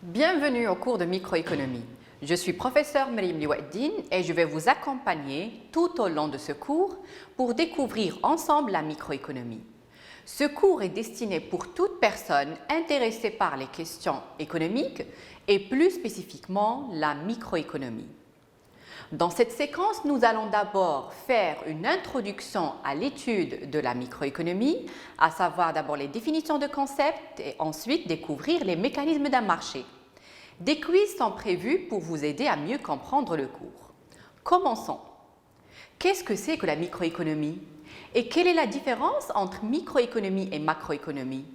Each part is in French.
Bienvenue au cours de microéconomie. Je suis professeur Maryam Liouaddine et je vais vous accompagner tout au long de ce cours pour découvrir ensemble la microéconomie. Ce cours est destiné pour toute personne intéressée par les questions économiques et plus spécifiquement la microéconomie. Dans cette séquence, nous allons d'abord faire une introduction à l'étude de la microéconomie, à savoir d'abord les définitions de concepts et ensuite découvrir les mécanismes d'un marché. Des quiz sont prévus pour vous aider à mieux comprendre le cours. Commençons. Qu'est-ce que c'est que la microéconomie? Et quelle est la différence entre microéconomie et macroéconomie?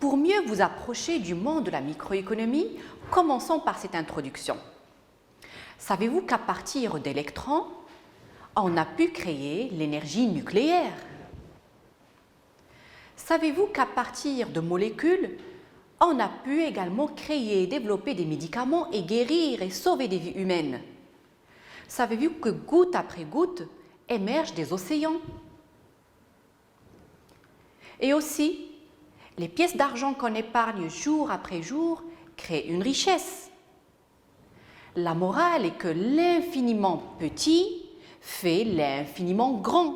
Pour mieux vous approcher du monde de la microéconomie, commençons par cette introduction. Savez-vous qu'à partir d'électrons, on a pu créer l'énergie nucléaire? Savez-vous qu'à partir de molécules, on a pu également créer, développer des médicaments et guérir et sauver des vies humaines? Savez-vous que goutte après goutte émergent des océans? Et aussi, les pièces d'argent qu'on épargne jour après jour créent une richesse. La morale est que l'infiniment petit fait l'infiniment grand.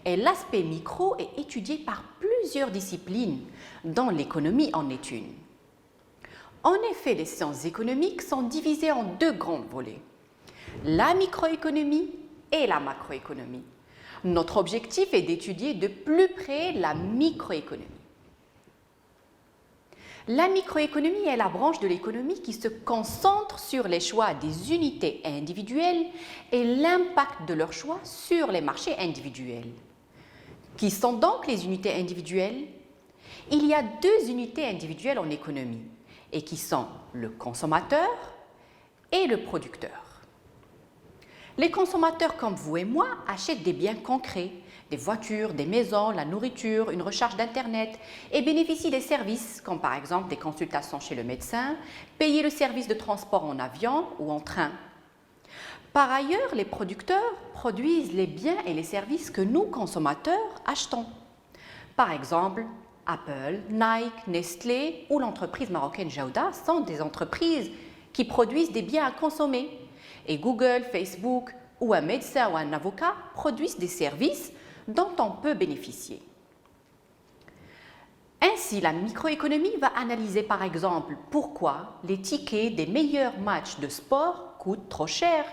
Et l'aspect micro est étudié par plusieurs disciplines, dont l'économie en est une. En effet, les sciences économiques sont divisées en deux grands volets, la microéconomie et la macroéconomie. Notre objectif est d'étudier de plus près la microéconomie. La microéconomie est la branche de l'économie qui se concentre sur les choix des unités individuelles et l'impact de leurs choix sur les marchés individuels. Qui sont donc les unités individuelles? Il y a deux unités individuelles en économie, et qui sont le consommateur et le producteur. Les consommateurs comme vous et moi achètent des biens concrets, des voitures, des maisons, la nourriture, une recharge d'Internet et bénéficient des services comme par exemple des consultations chez le médecin, payer le service de transport en avion ou en train. Par ailleurs, les producteurs produisent les biens et les services que nous, consommateurs, achetons. Par exemple, Apple, Nike, Nestlé ou l'entreprise marocaine Jaouda sont des entreprises qui produisent des biens à consommer. Et Google, Facebook ou un médecin ou un avocat produisent des services dont on peut bénéficier. Ainsi, la microéconomie va analyser par exemple pourquoi les tickets des meilleurs matchs de sport coûtent trop cher,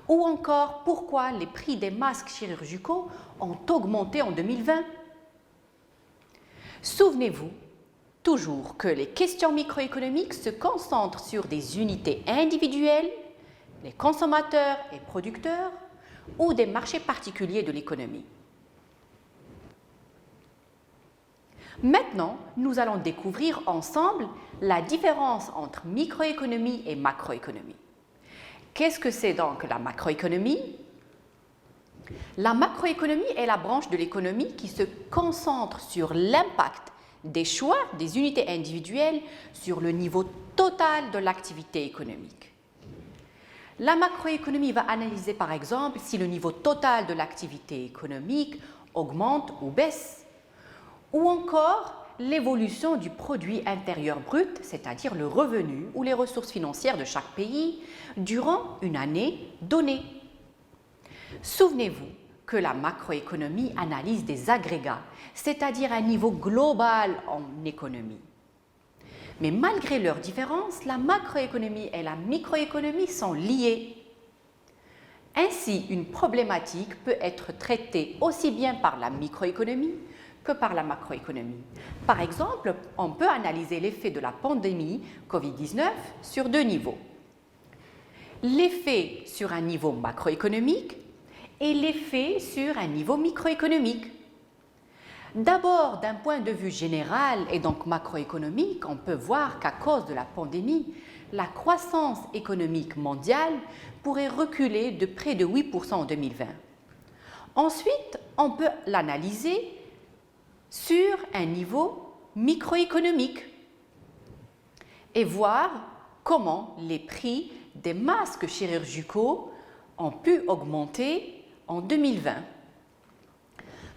ou encore pourquoi les prix des masques chirurgicaux ont augmenté en 2020. Souvenez-vous toujours que les questions microéconomiques se concentrent sur des unités individuelles, les consommateurs et producteurs, ou des marchés particuliers de l'économie. Maintenant, nous allons découvrir ensemble la différence entre microéconomie et macroéconomie. Qu'est-ce que c'est donc la macroéconomie? La macroéconomie est la branche de l'économie qui se concentre sur l'impact des choix des unités individuelles sur le niveau total de l'activité économique. La macroéconomie va analyser par exemple si le niveau total de l'activité économique augmente ou baisse, ou encore l'évolution du produit intérieur brut, c'est-à-dire le revenu ou les ressources financières de chaque pays durant une année donnée. Souvenez-vous que la macroéconomie analyse des agrégats, c'est-à-dire un niveau global en économie. Mais malgré leurs différences, la macroéconomie et la microéconomie sont liées. Ainsi, une problématique peut être traitée aussi bien par la microéconomie que par la macroéconomie. Par exemple, on peut analyser l'effet de la pandémie Covid-19 sur deux niveaux. L'effet sur un niveau macroéconomique et l'effet sur un niveau microéconomique. D'abord, d'un point de vue général et donc macroéconomique, on peut voir qu'à cause de la pandémie, la croissance économique mondiale pourrait reculer de près de 8% en 2020. Ensuite, on peut l'analyser sur un niveau microéconomique et voir comment les prix des masques chirurgicaux ont pu augmenter en 2020.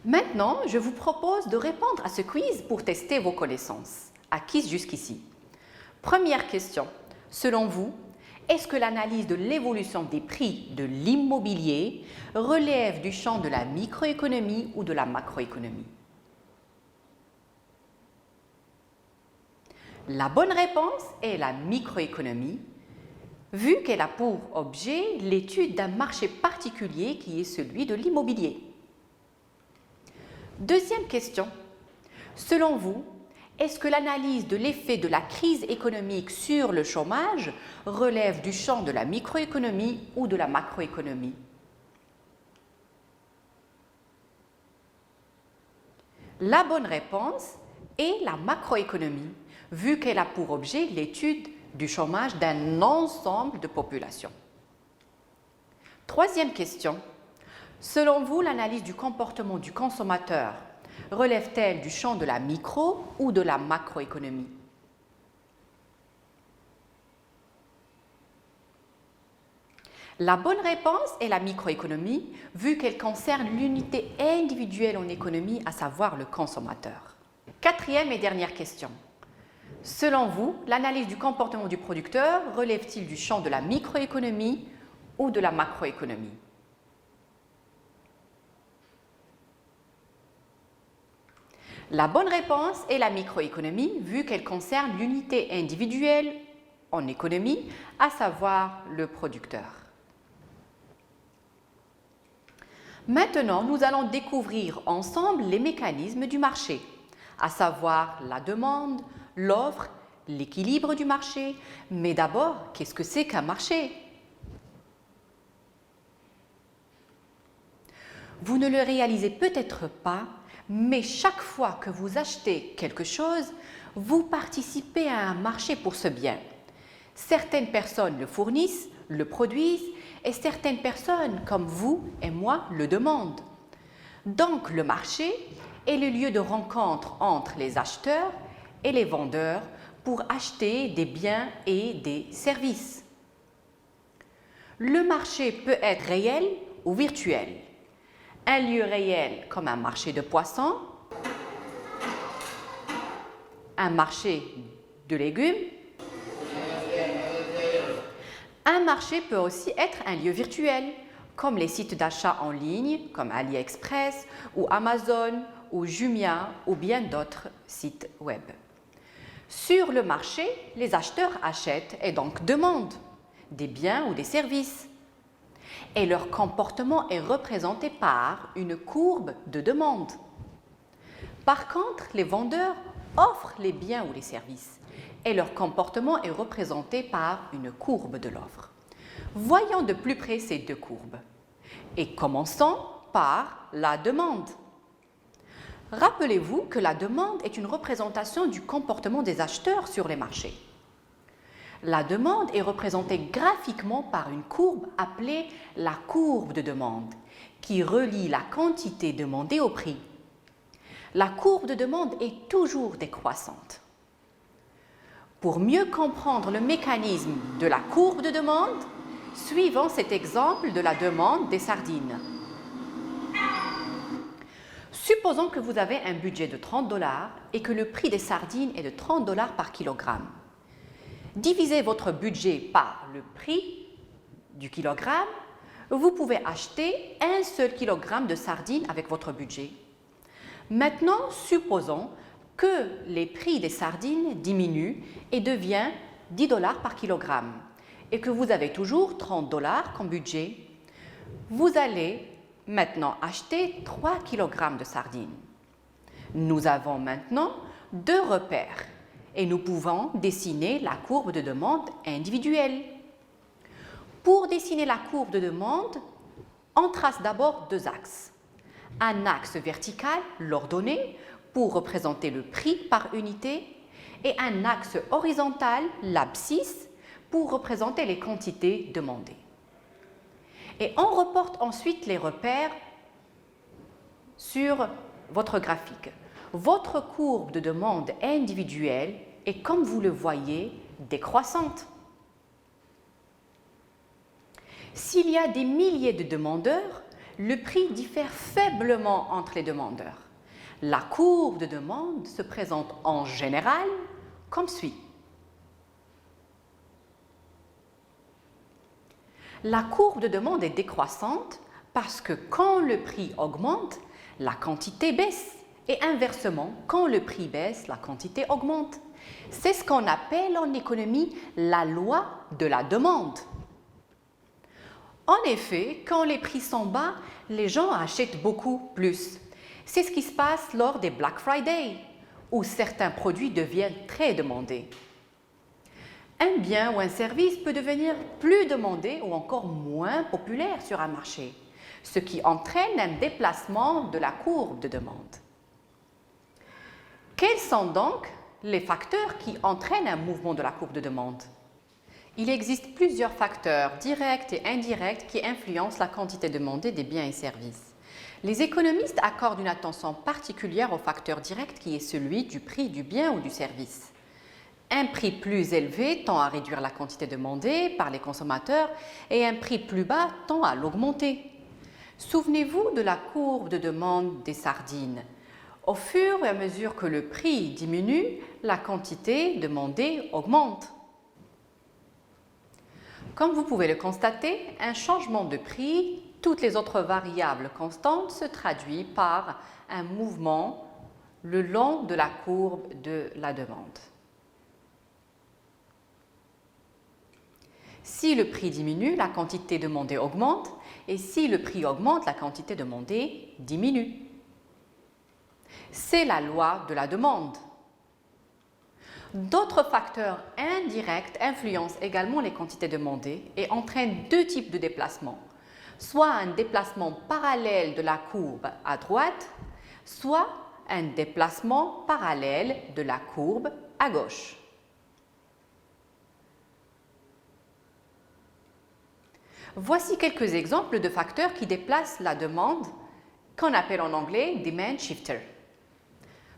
Maintenant, je vous propose de répondre à ce quiz pour tester vos connaissances. acquises jusqu'ici. Première question. Selon vous, est-ce que l'analyse de l'évolution des prix de l'immobilier relève du champ de la microéconomie ou de la macroéconomie? La bonne réponse est la microéconomie, vu qu'elle a pour objet l'étude d'un marché particulier qui est celui de l'immobilier. Deuxième question. Selon vous, est-ce que l'analyse de l'effet de la crise économique sur le chômage relève du champ de la microéconomie ou de la macroéconomie? La bonne réponse est la macroéconomie, vu qu'elle a pour objet l'étude du chômage d'un ensemble de populations. Troisième question. Selon vous, l'analyse du comportement du consommateur relève-t-elle du champ de la micro ou de la macroéconomie? La bonne réponse est la microéconomie, vu qu'elle concerne l'unité individuelle en économie, à savoir le consommateur. Quatrième et dernière question. Selon vous, l'analyse du comportement du producteur relève-t-il du champ de la microéconomie ou de la macroéconomie? La bonne réponse est la microéconomie, vu qu'elle concerne l'unité individuelle en économie, à savoir le producteur. Maintenant, nous allons découvrir ensemble les mécanismes du marché, à savoir la demande, l'offre, l'équilibre du marché. Mais d'abord, qu'est-ce que c'est qu'un marché? Vous ne le réalisez peut-être pas, mais chaque fois que vous achetez quelque chose, vous participez à un marché pour ce bien. Certaines personnes le fournissent, le produisent, et certaines personnes, comme vous et moi, le demandent. Donc, le marché est le lieu de rencontre entre les acheteurs et les vendeurs pour acheter des biens et des services. Le marché peut être réel ou virtuel. Un lieu réel comme un marché de poissons, un marché de légumes. Un marché peut aussi être un lieu virtuel, comme les sites d'achat en ligne, comme AliExpress ou Amazon ou Jumia ou bien d'autres sites web. Sur le marché, les acheteurs achètent et donc demandent des biens ou des services. Et leur comportement est représenté par une courbe de demande. Par contre, les vendeurs offrent les biens ou les services et leur comportement est représenté par une courbe de l'offre. Voyons de plus près ces deux courbes et commençons par la demande. Rappelez-vous que la demande est une représentation du comportement des acheteurs sur les marchés. La demande est représentée graphiquement par une courbe appelée la courbe de demande, qui relie la quantité demandée au prix. La courbe de demande est toujours décroissante. Pour mieux comprendre le mécanisme de la courbe de demande, suivons cet exemple de la demande des sardines. Supposons que vous avez un budget de 30 $ et que le prix des sardines est de 30 $ par kilogramme. Divisez votre budget par le prix du kilogramme, vous pouvez acheter un seul kilogramme de sardines avec votre budget. Maintenant, supposons que les prix des sardines diminuent et deviennent 10 $ par kilogramme et que vous avez toujours 30 $ comme budget. Vous allez maintenant acheter 3 kg de sardines. Nous avons maintenant deux repères et nous pouvons dessiner la courbe de demande individuelle. Pour dessiner la courbe de demande, on trace d'abord deux axes. Un axe vertical, l'ordonnée, pour représenter le prix par unité, et un axe horizontal, l'abscisse, pour représenter les quantités demandées. Et on reporte ensuite les repères sur votre graphique. Votre courbe de demande individuelle est, comme vous le voyez, décroissante. S'il y a des milliers de demandeurs, le prix diffère faiblement entre les demandeurs. La courbe de demande se présente en général comme suit. La courbe de demande est décroissante parce que quand le prix augmente, la quantité baisse. Et inversement, quand le prix baisse, la quantité augmente. C'est ce qu'on appelle en économie la loi de la demande. En effet, quand les prix sont bas, les gens achètent beaucoup plus. C'est ce qui se passe lors des Black Friday, où certains produits deviennent très demandés. Un bien ou un service peut devenir plus demandé ou encore moins populaire sur un marché, ce qui entraîne un déplacement de la courbe de demande. Quels sont donc les facteurs qui entraînent un mouvement de la courbe de demande? Il existe plusieurs facteurs directs et indirects qui influencent la quantité demandée des biens et services. Les économistes accordent une attention particulière au facteur direct qui est celui du prix du bien ou du service. Un prix plus élevé tend à réduire la quantité demandée par les consommateurs et un prix plus bas tend à l'augmenter. Souvenez-vous de la courbe de demande des sardines. Au fur et à mesure que le prix diminue, la quantité demandée augmente. Comme vous pouvez le constater, un changement de prix, toutes les autres variables constantes, se traduit par un mouvement le long de la courbe de la demande. Si le prix diminue, la quantité demandée augmente, et si le prix augmente, la quantité demandée diminue. C'est la loi de la demande. D'autres facteurs indirects influencent également les quantités demandées et entraînent deux types de déplacements, soit un déplacement parallèle de la courbe à droite, soit un déplacement parallèle de la courbe à gauche. Voici quelques exemples de facteurs qui déplacent la demande, qu'on appelle en anglais « demand shifter ».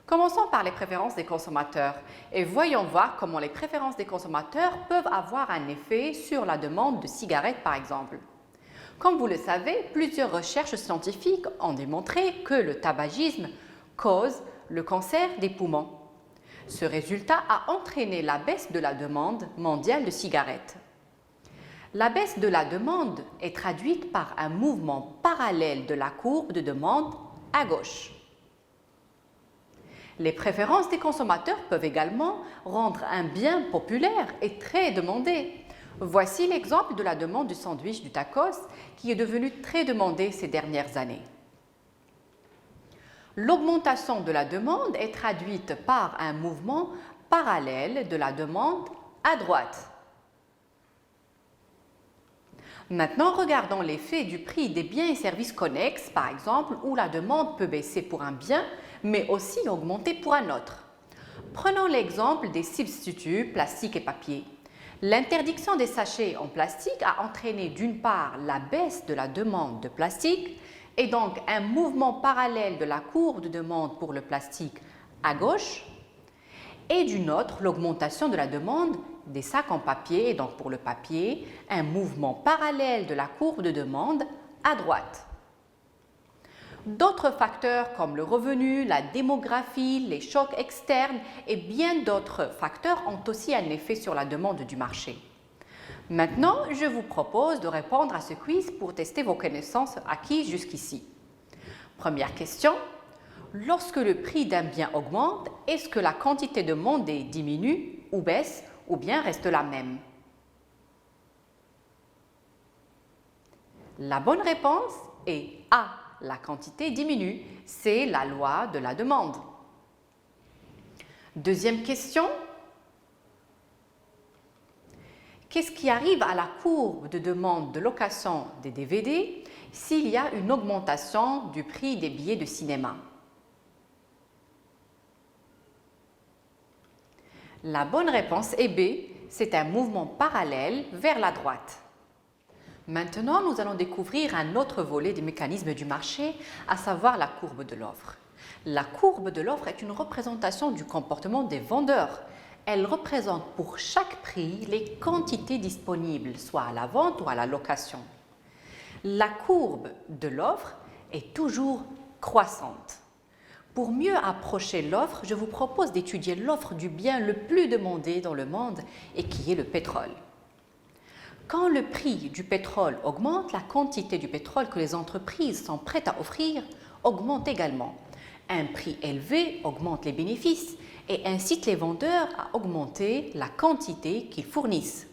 Commençons par les préférences des consommateurs et voyons voir comment les préférences des consommateurs peuvent avoir un effet sur la demande de cigarettes par exemple. Comme vous le savez, plusieurs recherches scientifiques ont démontré que le tabagisme cause le cancer des poumons. Ce résultat a entraîné la baisse de la demande mondiale de cigarettes. La baisse de la demande est traduite par un mouvement parallèle de la courbe de demande à gauche. Les préférences des consommateurs peuvent également rendre un bien populaire et très demandé. Voici l'exemple de la demande du sandwich du tacos qui est devenu très demandé ces dernières années. L'augmentation de la demande est traduite par un mouvement parallèle de la demande à droite. Maintenant, regardons l'effet du prix des biens et services connexes, par exemple, où la demande peut baisser pour un bien, mais aussi augmenter pour un autre. Prenons l'exemple des substituts plastique et papier. L'interdiction des sachets en plastique a entraîné d'une part la baisse de la demande de plastique et donc un mouvement parallèle de la courbe de demande pour le plastique à gauche et d'une autre l'augmentation de la demande des sacs en papier et donc pour le papier un mouvement parallèle de la courbe de demande à droite. D'autres facteurs comme le revenu, la démographie, les chocs externes et bien d'autres facteurs ont aussi un effet sur la demande du marché. Maintenant, je vous propose de répondre à ce quiz pour tester vos connaissances acquises jusqu'ici. Première question. Lorsque le prix d'un bien augmente, est-ce que la quantité demandée diminue ou baisse ou bien reste la même? La bonne réponse est A. La quantité diminue, c'est la loi de la demande. Deuxième question. Qu'est-ce qui arrive à la courbe de demande de location des DVD s'il y a une augmentation du prix des billets de cinéma? La bonne réponse est B, c'est un mouvement parallèle vers la droite. Maintenant, nous allons découvrir un autre volet des mécanismes du marché, à savoir la courbe de l'offre. La courbe de l'offre est une représentation du comportement des vendeurs. Elle représente pour chaque prix les quantités disponibles, soit à la vente ou à la location. La courbe de l'offre est toujours croissante. Pour mieux approcher l'offre, je vous propose d'étudier l'offre du bien le plus demandé dans le monde et qui est le pétrole. Quand le prix du pétrole augmente, la quantité du pétrole que les entreprises sont prêtes à offrir augmente également. Un prix élevé augmente les bénéfices et incite les vendeurs à augmenter la quantité qu'ils fournissent.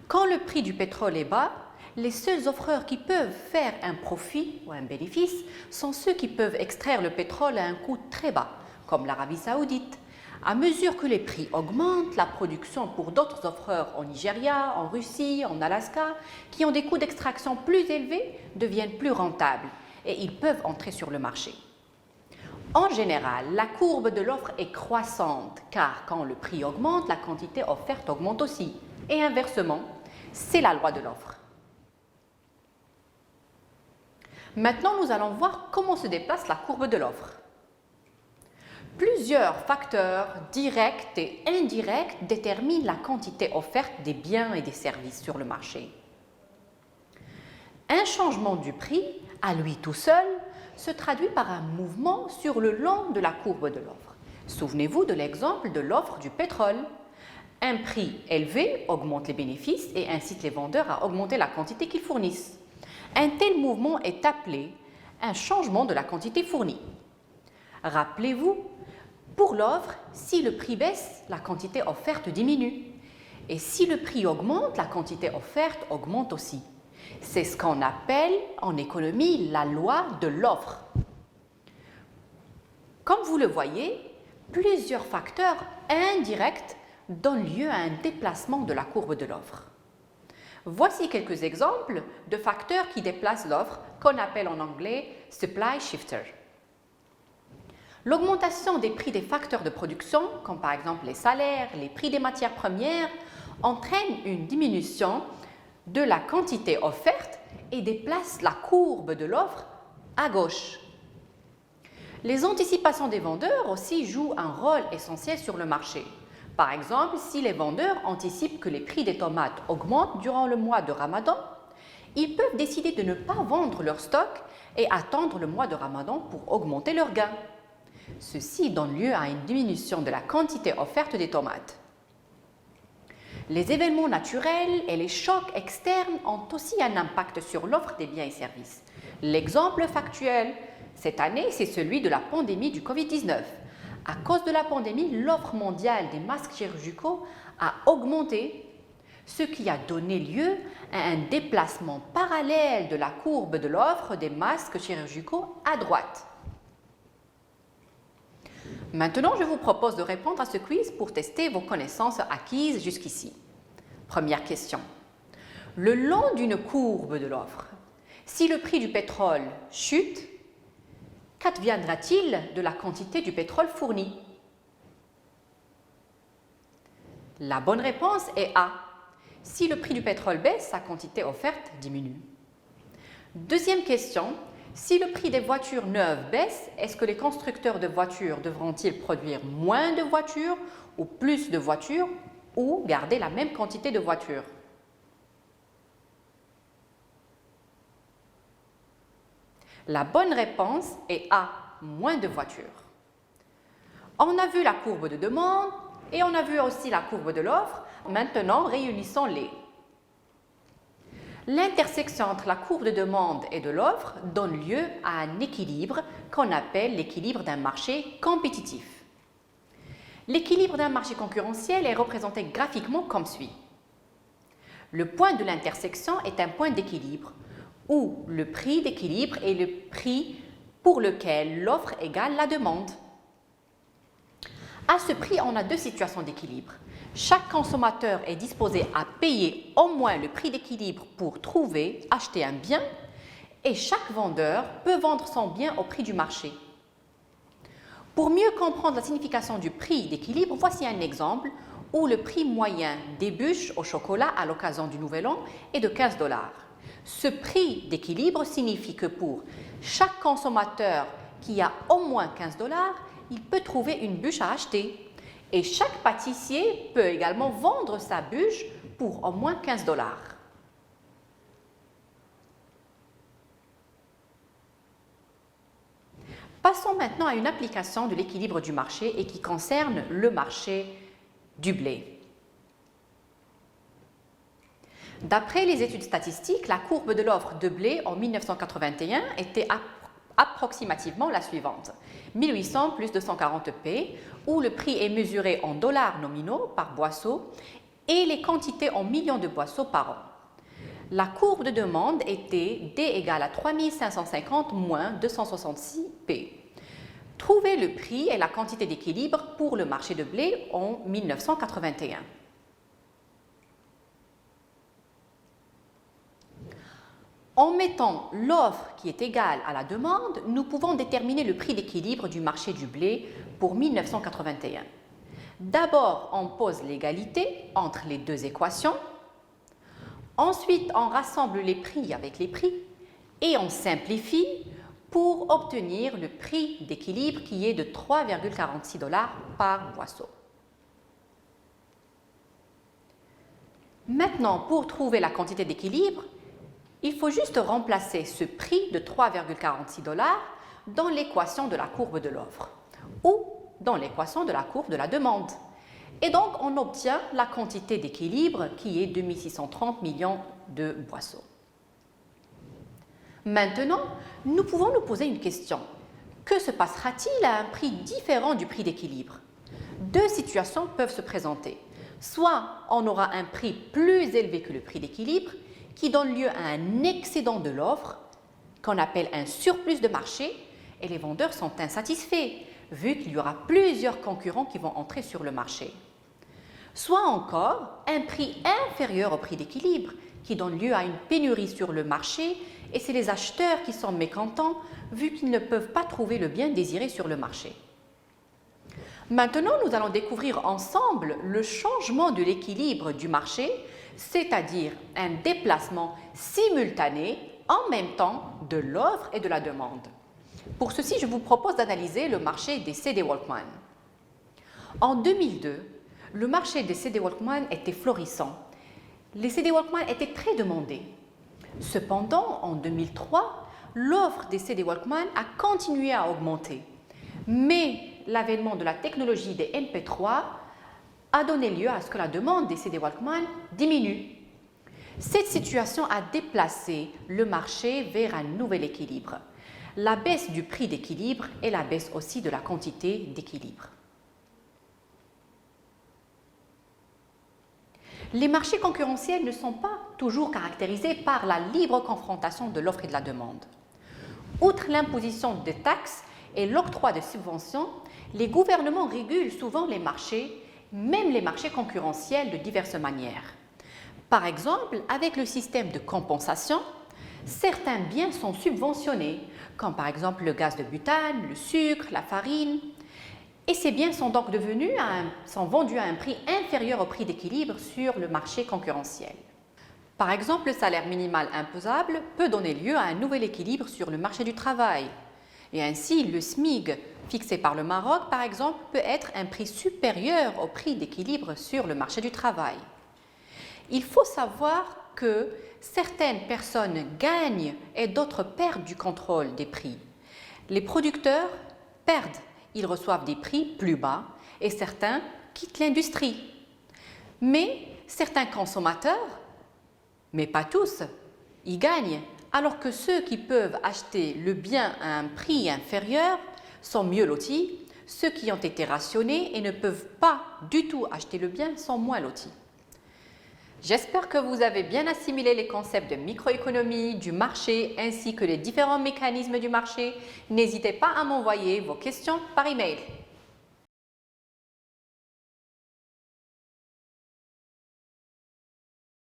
Quand le prix du pétrole est bas, les seuls offreurs qui peuvent faire un profit ou un bénéfice sont ceux qui peuvent extraire le pétrole à un coût très bas, comme l'Arabie saoudite. À mesure que les prix augmentent, la production pour d'autres offreurs en Nigeria, en Russie, en Alaska, qui ont des coûts d'extraction plus élevés, deviennent plus rentables et ils peuvent entrer sur le marché. En général, la courbe de l'offre est croissante car quand le prix augmente, la quantité offerte augmente aussi. Et inversement, c'est la loi de l'offre. Maintenant, nous allons voir comment se déplace la courbe de l'offre. Plusieurs facteurs directs et indirects déterminent la quantité offerte des biens et des services sur le marché. Un changement du prix, à lui tout seul, se traduit par un mouvement sur le long de la courbe de l'offre. Souvenez-vous de l'exemple de l'offre du pétrole. Un prix élevé augmente les bénéfices et incite les vendeurs à augmenter la quantité qu'ils fournissent. Un tel mouvement est appelé un changement de la quantité fournie. Rappelez-vous, pour l'offre, si le prix baisse, la quantité offerte diminue. Et si le prix augmente, la quantité offerte augmente aussi. C'est ce qu'on appelle en économie la loi de l'offre. Comme vous le voyez, plusieurs facteurs indirects donnent lieu à un déplacement de la courbe de l'offre. Voici quelques exemples de facteurs qui déplacent l'offre, qu'on appelle en anglais « supply shifter ». L'augmentation des prix des facteurs de production, comme par exemple les salaires, les prix des matières premières, entraîne une diminution de la quantité offerte et déplace la courbe de l'offre à gauche. Les anticipations des vendeurs aussi jouent un rôle essentiel sur le marché. Par exemple, si les vendeurs anticipent que les prix des tomates augmentent durant le mois de Ramadan, ils peuvent décider de ne pas vendre leur stock et attendre le mois de Ramadan pour augmenter leurs gains. Ceci donne lieu à une diminution de la quantité offerte des tomates. Les événements naturels et les chocs externes ont aussi un impact sur l'offre des biens et services. L'exemple factuel cette année, c'est celui de la pandémie du Covid-19. À cause de la pandémie, l'offre mondiale des masques chirurgicaux a augmenté, ce qui a donné lieu à un déplacement parallèle de la courbe de l'offre des masques chirurgicaux à droite. Maintenant, je vous propose de répondre à ce quiz pour tester vos connaissances acquises jusqu'ici. Première question. Le long d'une courbe de l'offre, si le prix du pétrole chute, qu'adviendra-t-il de la quantité du pétrole fourni? La bonne réponse est A. Si le prix du pétrole baisse, sa quantité offerte diminue. Deuxième question. Si le prix des voitures neuves baisse, est-ce que les constructeurs de voitures devront-ils produire moins de voitures ou plus de voitures ou garder la même quantité de voitures? La bonne réponse est A, moins de voitures. On a vu la courbe de demande et on a vu aussi la courbe de l'offre. Maintenant, réunissons-les. L'intersection entre la courbe de demande et de l'offre donne lieu à un équilibre qu'on appelle l'équilibre d'un marché compétitif. L'équilibre d'un marché concurrentiel est représenté graphiquement comme suit. Le point de l'intersection est un point d'équilibre où le prix d'équilibre est le prix pour lequel l'offre égale la demande. À ce prix, on a deux situations d'équilibre. Chaque consommateur est disposé à payer au moins le prix d'équilibre pour acheter un bien et chaque vendeur peut vendre son bien au prix du marché. Pour mieux comprendre la signification du prix d'équilibre, voici un exemple où le prix moyen des bûches au chocolat à l'occasion du Nouvel An est de 15 $. Ce prix d'équilibre signifie que pour chaque consommateur qui a au moins 15 $, il peut trouver une bûche à acheter. Et chaque pâtissier peut également vendre sa bûche pour au moins 15 $. Passons Passons maintenant à une application de l'équilibre du marché et qui concerne le marché du blé. D'après les études statistiques, la courbe de l'offre de blé en 1981 était approximativement la suivante. 1800 plus 240 P, où le prix est mesuré en dollars nominaux par boisseau et les quantités en millions de boisseaux par an. La courbe de demande était D égale à 3550 moins 266 P. Trouvez le prix et la quantité d'équilibre pour le marché de blé en 1981. En mettant l'offre qui est égale à la demande, nous pouvons déterminer le prix d'équilibre du marché du blé pour 1981. D'abord, on pose l'égalité entre les deux équations. Ensuite, on rassemble les prix avec les prix et on simplifie pour obtenir le prix d'équilibre qui est de 3,46 $ par boisseau. Maintenant, pour trouver la quantité d'équilibre, il faut juste remplacer ce prix de 3,46 $ dans l'équation de la courbe de l'offre ou dans l'équation de la courbe de la demande. Et donc, on obtient la quantité d'équilibre qui est 2630 millions de boisseaux. Maintenant, nous pouvons nous poser une question. Que se passera-t-il à un prix différent du prix d'équilibre? Deux situations peuvent se présenter. Soit on aura un prix plus élevé que le prix d'équilibre, qui donne lieu à un excédent de l'offre, qu'on appelle un surplus de marché, et les vendeurs sont insatisfaits, vu qu'il y aura plusieurs concurrents qui vont entrer sur le marché. Soit encore un prix inférieur au prix d'équilibre, qui donne lieu à une pénurie sur le marché, et c'est les acheteurs qui sont mécontents, vu qu'ils ne peuvent pas trouver le bien désiré sur le marché. Maintenant, nous allons découvrir ensemble le changement de l'équilibre du marché, c'est-à-dire un déplacement simultané en même temps de l'offre et de la demande. Pour ceci, je vous propose d'analyser le marché des CD Walkman. En 2002, le marché des CD Walkman était florissant. Les CD Walkman étaient très demandés. Cependant, en 2003, l'offre des CD Walkman a continué à augmenter. Mais l'avènement de la technologie des MP3 a donné lieu à ce que la demande des CD Walkman diminue. Cette situation a déplacé le marché vers un nouvel équilibre. La baisse du prix d'équilibre et la baisse aussi de la quantité d'équilibre. Les marchés concurrentiels ne sont pas toujours caractérisés par la libre confrontation de l'offre et de la demande. Outre l'imposition des taxes et l'octroi de subventions, les gouvernements régulent souvent les marchés, même les marchés concurrentiels de diverses manières. Par exemple, avec le système de compensation, certains biens sont subventionnés, comme par exemple le gaz de butane, le sucre, la farine, et ces biens sont donc sont vendus à un prix inférieur au prix d'équilibre sur le marché concurrentiel. Par exemple, le salaire minimal imposable peut donner lieu à un nouvel équilibre sur le marché du travail. Et ainsi, le SMIC fixé par le Maroc, par exemple, peut être un prix supérieur au prix d'équilibre sur le marché du travail. Il faut savoir que certaines personnes gagnent et d'autres perdent du contrôle des prix. Les producteurs perdent, ils reçoivent des prix plus bas et certains quittent l'industrie. Mais certains consommateurs, mais pas tous, ils gagnent, alors que ceux qui peuvent acheter le bien à un prix inférieur sont mieux lotis, ceux qui ont été rationnés et ne peuvent pas du tout acheter le bien sont moins lotis. J'espère que vous avez bien assimilé les concepts de microéconomie, du marché ainsi que les différents mécanismes du marché. N'hésitez pas à m'envoyer vos questions par email.